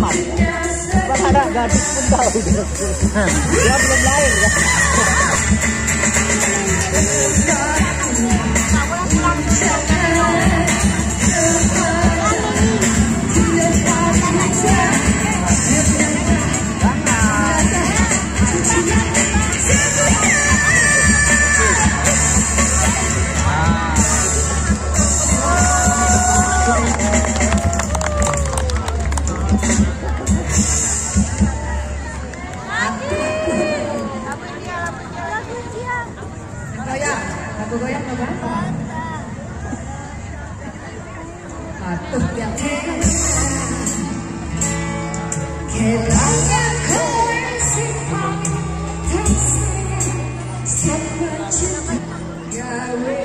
aman. Para gadis pun tahu dia belum lahir ya. Lagu goyang apa? Atuh yang kiranya kau simpan sama gawe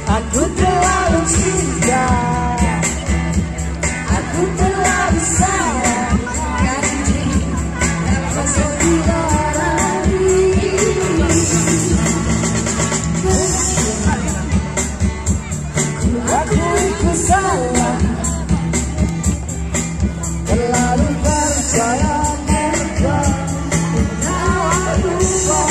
Aku terlalu cinta, aku terlalu sayang, dan rasa tidak lagi. Ku akui ku salah, terlalu percaya mereka, tak lupa.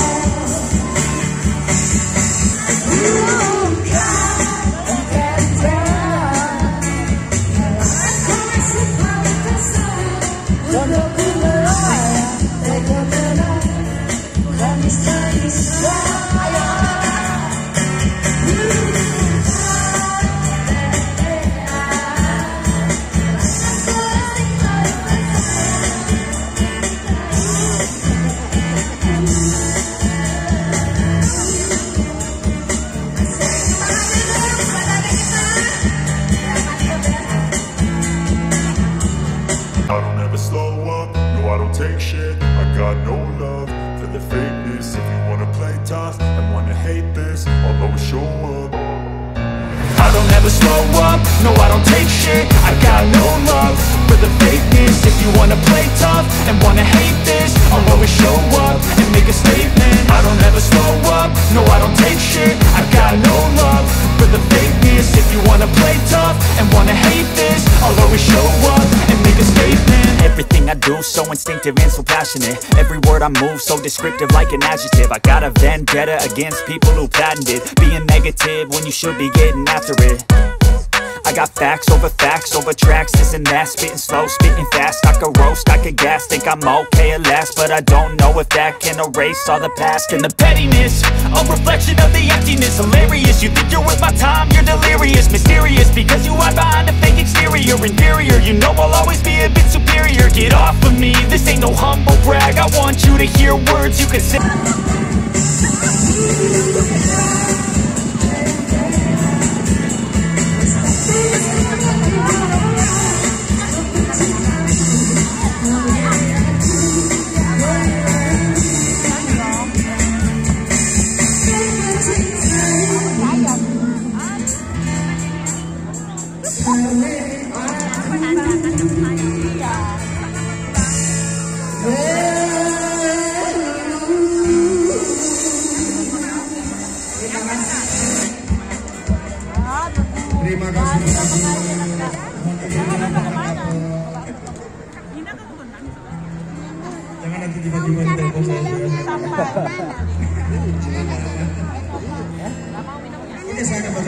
I don't ever slow up, no I don't take shit. I got no love for the fakeness. If you wanna play tough and wanna hate this, I'll always show up. I don't ever slow up, no I don't take shit. I got no love for the fakeness. If you wanna play tough and wanna hate this, I'll always show up and make a statement. I don't ever slow up, no I don't take shit. I got no love for the fakeness. If you wanna play tough and wanna hate this, I'll always show up and make a statement. Everything I do so instinctive and so passionate. Every word I move so descriptive like an adjective. I got a vendetta against people who patented being negative when you should be getting after it. I got facts over tracks, this and that. Spitting slow, spitting fast. I could roast, I could gas. Think I'm okay at last, but I don't know if that can erase all the past. And the pettiness, a reflection of the emptiness. Hilarious, you think you're worth my time, you're delirious. Mysterious, because you hide behind a fake exterior. Inferior, you know I'll always be a bit superior. Get off of me, this ain't no humble brag. I want you to hear words you can say. Terima kasih. Jangan nanti tiba-tiba di telepon saya. Ini saya dapat